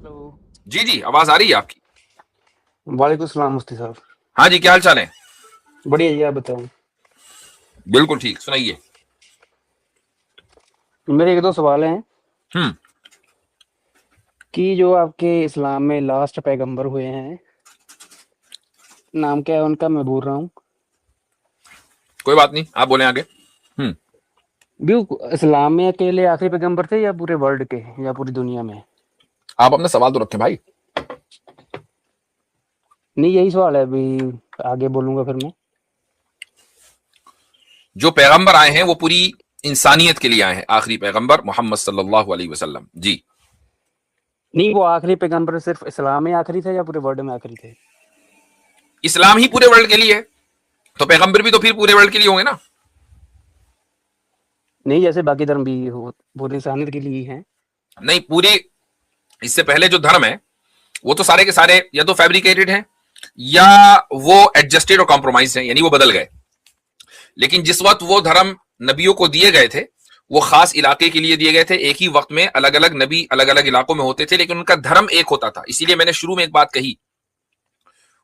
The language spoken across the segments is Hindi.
हेलो। जी जी, आवाज आ रही है आपकी। वालेकुम सलाम मुफ्ती साहब। हाँ जी, क्या हाल चाल है? बढ़िया जी, आप बताओ। बिल्कुल ठीक, सुनाइए। मेरे एक दो सवाल हैं हम्म। कि जो आपके इस्लाम में लास्ट पैगंबर हुए हैं, नाम क्या है उनका, मैं भूल रहा हूँ। कोई बात नहीं, आप बोले आगे। हम्म। भी वो इस्लाम में अकेले आखिरी पैगंबर थे या पूरे वर्ल्ड के या पूरी दुनिया में? आप अपना सवाल तो रखें भाई। नहीं, यही सवाल है अभी, आगे बोलूंगा फिर मैं। जो पैगंबर आए हैं वो पूरी इंसानियत के लिए आए हैं, आखिरी पैगंबर मोहम्मद सल्लल्लाहु अलैहि वसल्लम जी। नहीं, वो आखिरी पैगंबर सिर्फ इस्लाम में आखिरी थे या पूरे वर्ल्ड में आखिरी थे? इस्लाम ही पूरे वर्ल्ड के लिए है, तो पैगंबर भी तो फिर पूरे वर्ल्ड के लिए होंगे ना। नहीं, जैसे बाकी धर्म भी हो पूरी इंसानियत के लिए ही हैं। नहीं, पूरे इससे पहले जो धर्म है वो तो सारे के सारे या तो फैब्रिकेटेड हैं या वो एडजस्टेड और कॉम्प्रोमाइज हैं, यानी वो बदल गए। लेकिन जिस वक्त वो धर्म नबियों को दिए गए थे वो खास इलाके के लिए दिए गए थे। एक ही वक्त में अलग अलग नबी अलग अलग इलाकों में होते थे, लेकिन उनका धर्म एक होता था। इसीलिए मैंने शुरू में एक बात कही,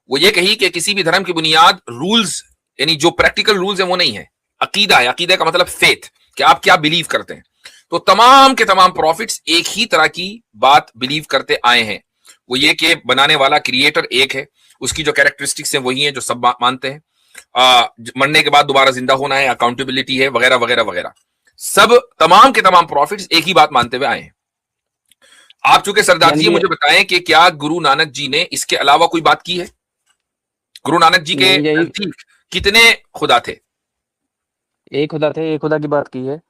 वो ये कही कि किसी भी धर्म की बुनियाद रूल्स, यानी जो प्रैक्टिकल रूल्स है वो नहीं है, अकीदा है। अकीदा का मतलब फेथ, कि आप क्या बिलीव करते हैं। तो तमाम के तमाम प्रॉफिट्स एक ही तरह की बात बिलीव करते आए हैं, वो ये कि बनाने वाला क्रिएटर एक है, उसकी जो कैरेक्टरिस्टिक्स हैं वही हैं जो सब मानते हैं। मरने के बाद दोबारा जिंदा होना है, अकाउंटेबिलिटी है, वगैरह वगैरह वगैरह। सब तमाम के तमाम प्रॉफिट्स एक ही बात मानते हुए आए हैं। आप चूंकि सरदार यानी जी कि मुझे बताएं कि क्या गुरु नानक जी ने इसके अलावा कोई बात की है? गुरु नानक जी के नहीं, यही नजदीक कितने खुदा थे? एक खुदा थे, एक खुदा की बात की है।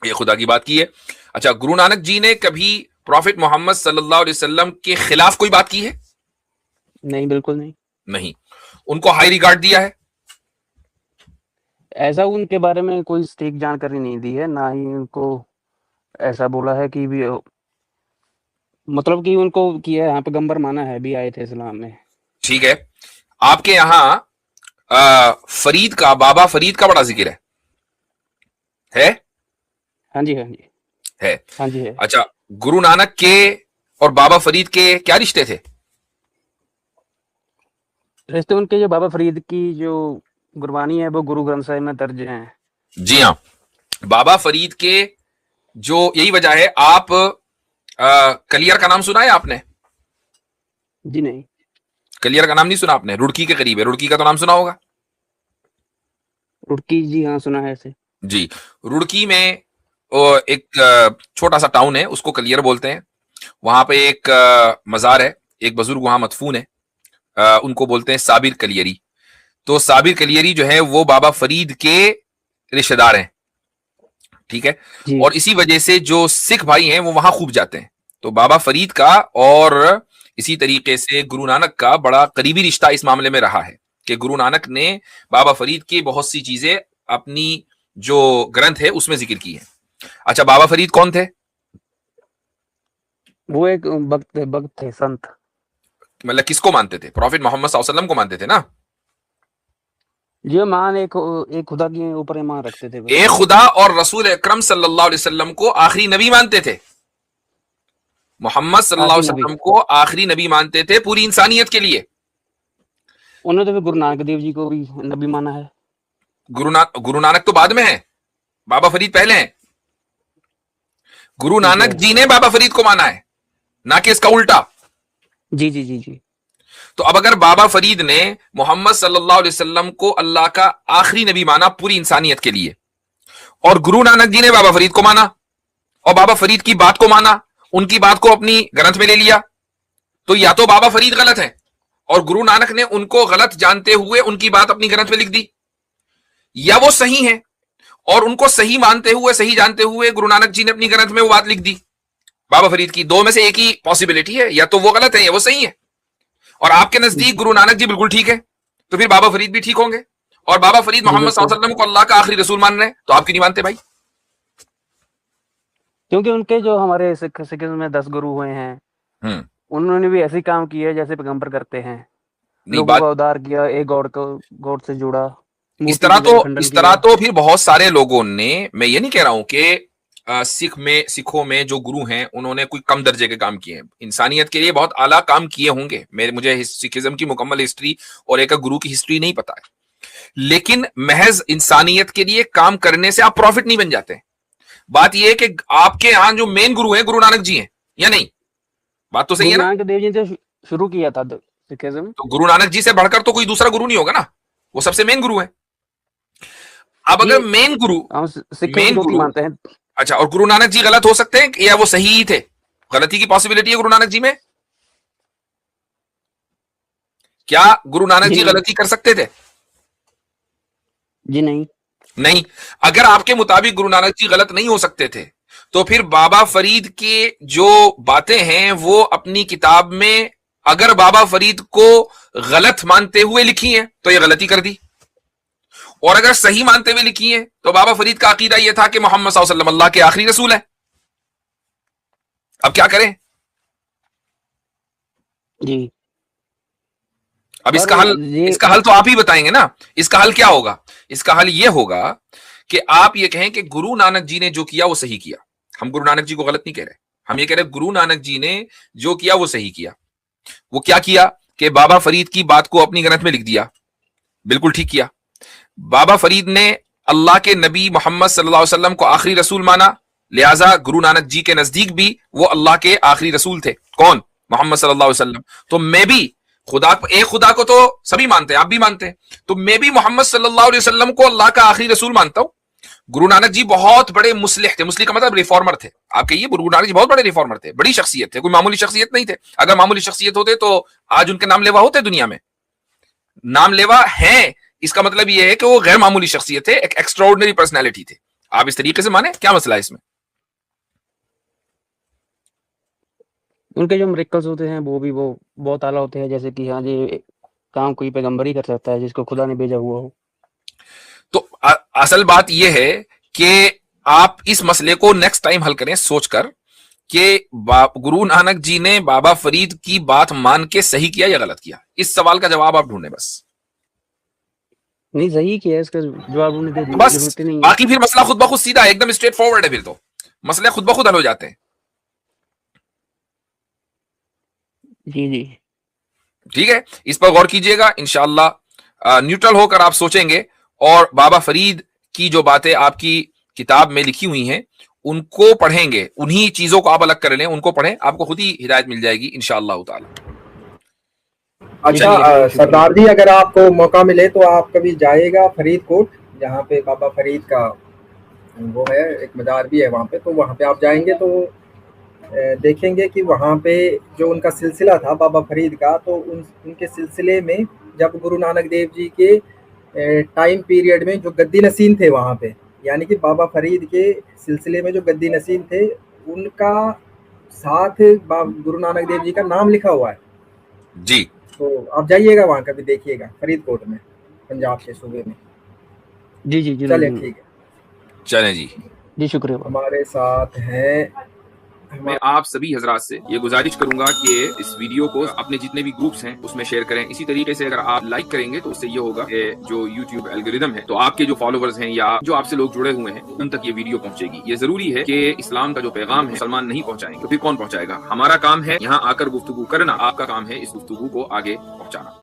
ये खुदा की बात की है। अच्छा, गुरु नानक जी ने कभी प्रॉफिट मोहम्मद सल्लल्लाहु अलैहि वसल्लम के खिलाफ कोई बात की है? नहीं, बिल्कुल नहीं। नहीं। उनको हाई रिगार्ड दिया है? ऐसा उनके बारे में कोई सटीक जानकारी नहीं दी है, ना ही उनको ऐसा बोला है कि भी मतलब कि उनको किया है, यहाँ पैगंबर माना है, भी आए थे इस्लाम में। ठीक है। आपके यहां फरीद का, बाबा फरीद का बड़ा जिक्र है? हाँ जी, हाँ जी। है। हाँ जी, है। अच्छा, गुरु नानक के और बाबा फरीद के क्या रिश्ते थे? रिश्ते उनके, जो बाबा फरीद की जो गुरबानी है वो गुरु ग्रंथ साहिब में दर्ज हैं। जी हाँ, बाबा फरीद के, जो यही वजह है आप कलियर का नाम सुना है आपने? जी नहीं। कलियर का नाम नहीं सुना आपने? रुड़की के करीब है, रुड़की का तो नाम सुना होगा। रुड़की, जी हाँ, सुना है ऐसे। जी। रुड़की में एक छोटा सा टाउन है, उसको कलियर बोलते हैं। वहां पे एक मजार है, एक बुजुर्ग वहां मदफून है, उनको बोलते हैं साबिर कलियरी। तो साबिर कलियरी जो है वो बाबा फरीद के रिश्तेदार हैं, ठीक है। जी। और इसी वजह से जो सिख भाई हैं वो वहां खूब जाते हैं। तो बाबा फरीद का और इसी तरीके से गुरु नानक का बड़ा करीबी रिश्ता इस मामले में रहा है कि गुरु नानक ने बाबा फरीद की बहुत सी चीजें अपनी जो ग्रंथ है उसमें जिक्र की है। अच्छा, बाबा फरीद कौन थे? वो एक भक्त थे, संत। मतलब किसको मानते थे? प्रॉफिट मोहम्मद सल्लल्लाहु अलैहि वसल्लम को मानते थे ना। जो मान एक खुदा के ऊपर ईमान रखते थे बस। एक खुदा और रसूल अकरम सल्लल्लाहु अलैहि वसल्लम को आखिरी नबी मानते थे। मोहम्मद सल्लल्लाहु आखिरी अलैहि नबी। वसल्लम को आखिरी नबी मानते थे पूरी इंसानियत के लिए। उन्होंने तो फिर गुरु नानक देव जी को भी नबी माना है। गुरु नानक तो बाद में है, बाबा फरीद पहले हैं। गुरु ठीक है। नानक जी ने बाबा फरीद को माना है, ना कि इसका उल्टा। जी जी जी जी। तो अब अगर बाबा फरीद ने मोहम्मद सल्लल्लाहु अलैहि वसल्लम को अल्लाह का आखिरी नबी माना पूरी इंसानियत के लिए, और गुरु नानक जी ने बाबा फरीद को माना और बाबा फरीद की बात को माना, उनकी बात को अपनी ग्रंथ में ले लिया, तो या तो बाबा फरीद गलत है और गुरु नानक ने उनको गलत जानते हुए उनकी बात अपनी ग्रंथ में लिख दी, या वो सही है और उनको सही मानते हुए, सही जानते हुए गुरु नानक जी ने अपनी ग्रंथ में वो बात लिख दी बाबा फरीद की। दो में से एक ही पॉसिबिलिटी है, या तो वो गलत है या वो सही है। और आपके नजदीक गुरु नानक जी बिल्कुल ठीक है, तो फिर बाबा फरीद भी ठीक होंगे। और बाबा फरीद जी मोहम्मद बिल्कुल। सल्लल्लाहु अलैहि वसल्लम को अल्लाह का आखिरी रसूल मान रहे हैं, तो आप क्यों नहीं मानते भाई? क्योंकि उनके जो हमारे सिखिज्म में 10 गुरु हुए हैं, हम्म। उन्होंने भी ऐसे ही काम किए हैं जैसे पैगंबर करते हैं। नहीं, लोगों बात का उद्धार किया, एक गॉड से जुड़ा, इस मूर्ति तरह पूजा तो का खंडन इस तरह किया। तो फिर बहुत सारे लोगों ने, मैं ये नहीं कह रहा हूं कि सिखों में जो गुरु हैं उन्होंने कोई कम दर्जे के काम किए हैं, इंसानियत के लिए बहुत आला काम किए होंगे। मुझे सिखिज्म की मुकम्मल हिस्ट्री और एक गुरु की हिस्ट्री नहीं पता है, लेकिन महज इंसानियत के लिए काम करने से आप प्रॉफिट नहीं बन जाते। बात यह है कि आपके यहां जो मेन गुरु हैं गुरु नानक जी हैं या नहीं? बात तो सही है गुरु ना? नानक देव जी ने शुरू किया था सिखिज्म। तो गुरु नानक जी से बढ़कर तो कोई दूसरा गुरु नहीं होगा ना, वो सबसे मेन गुरु है। अब जी, अगर मेन गुरु हम सिख दो की मानते हैं। अच्छा, और गुरु नानक जी गलत हो सकते हैं या वो सही ही थे? गलती की पॉसिबिलिटी है गुरु नानक जी में? क्या गुरु नानक जी जी नहीं, गलती कर सकते थे? जी नहीं। नहीं। अगर आपके मुताबिक गुरु नानक जी गलत नहीं हो सकते थे, तो फिर बाबा फरीद के जो बातें हैं वो अपनी किताब में अगर बाबा फरीद को गलत मानते हुए लिखी हैं तो ये गलती कर दी, और अगर सही मानते हुए लिखी हैं तो बाबा फरीद का अकीदा यह था कि मोहम्मद सल्लल्लाहु अलैहि वसल्लम अल्लाह के आखिरी रसूल है। अब क्या करें? जी, अब पर ये इसका हल तो आप ही बताएंगे ना। इसका हल क्या होगा? इसका हल यह होगा कि आप ये कहें कि गुरु नानक जी ने जो किया वो सही किया। हम गुरु नानक जी को गलत नहीं कह रहे, हम ये कह रहे गुरु नानक जी ने जो किया वो सही किया। वो क्या किया कि बाबा फरीद की बात को अपनी ग्रंथ में लिख दिया, बिल्कुल ठीक किया। बाबा फरीद ने अल्लाह के नबी मोहम्मद सल्लल्लाहु अलैहि वसल्लम को आखिरी रसूल माना, लिहाजा गुरु नानक जी के नजदीक भी वो अल्लाह के आखिरी रसूल थे। कौन? मोहम्मद सल्लल्लाहु अलैहि वसल्लम। तो मैं भी एक खुदा को तो सभी मानते हैं, आप भी मानते हैं, तो मैं भी मोहम्मद सल्लल्लाहु अलैहि वसल्लम को अल्लाह का आखिरी रसूल मानता हूं। गुरु नानक जी बहुत बड़े मुस्लिह थे, मुस्लिह का मतलब रिफॉर्मर थे। आप कहिए गुरु नानक जी बहुत बड़े रिफॉर्मर थे, बड़ी शख्सियत थे, कोई मामूली शख्सियत नहीं थे। अगर मामूली शख्सियत होते तो आज उनके नाम लेवा होते दुनिया में। नाम लेवा है इसका मतलब यह है कि वो गैर मामूली शख्सियत थे, एक एक्स्ट्राऑर्डिनरी पर्सनैलिटी थे। आप इस तरीके से माने, क्या मसला है इसमें? उनके जो मिरेकल्स होते हैं वो बहुत आला होते हैं, जैसे कि हाँ जी, काम कोई पैगंबर ही कर सकता है जिसको खुदा ने भेजा हुआ हो। तो असल बात यह है कि आप इस मसले को नेक्स्ट टाइम हल करें सोचकर कि गुरु नानक जी ने बाबा फरीद की बात मान के सही किया या गलत किया। इस सवाल का जवाब आप ढूंढें बस। नहीं, सही किया है, इसका जवाब उन्हें दे दिया, बस जरूरत ही नहीं है। बाकी फिर मसला खुद ब खुद सीधा है, एकदम स्ट्रेट फॉरवर्ड है, फिर तो मसले खुद ब खुद हल हो जाते हैं। जी जी, ठीक है, इस पर गौर कीजिएगा। इंशाअल्लाह न्यूट्रल होकर आप सोचेंगे और बाबा फरीद की जो बातें आपकी किताब में लिखी हुई हैं उनको पढ़ेंगे, उन्हीं चीजों को आप अलग कर लें, उनको पढ़ें, आपको खुद ही हिदायत मिल जाएगी इंशाअल्लाह ताला। अच्छा सरदार जी, अगर आपको मौका मिले तो आप कभी जाइएगा फरीदकोट, जहाँ पे बाबा फरीद का वो है, एक मज़ार भी है वहाँ पे, तो वहाँ पे आप जाएंगे तो देखेंगे कि वहाँ पे जो उनका सिलसिला था बाबा फरीद का, तो उनके सिलसिले में जब गुरु नानक देव जी के टाइम पीरियड में जो गद्दी नसीन थे वहाँ पे, यानी कि बाबा फरीद के सिलसिले में जो गद्दी नसीन थे उनका साथ गुरु नानक देव जी का नाम लिखा हुआ है जी। तो आप जाइएगा वहाँ कभी, देखिएगा फरीदकोट में, पंजाब के सूबे में। जी जी, चलिए ठीक है, चलें जी, जी शुक्रिया। हमारे साथ हैं। मैं आप सभी हजरात से ये गुजारिश करूंगा कि इस वीडियो को अपने जितने भी ग्रुप्स हैं उसमें शेयर करें। इसी तरीके से अगर आप लाइक करेंगे तो उससे ये होगा कि जो यूट्यूब एल्गोरिदम है तो आपके जो फॉलोवर्स हैं या जो आपसे लोग जुड़े हुए हैं उन तक ये वीडियो पहुंचेगी। ये जरूरी है कि इस्लाम का जो पैगाम है मुसलमान नहीं पहुंचाएंगे तो फिर कौन पहुंचाएगा? हमारा काम है यहाँ आकर गुफ्तगू करना, आपका काम है इस गुफ्तगू को आगे पहुंचाना।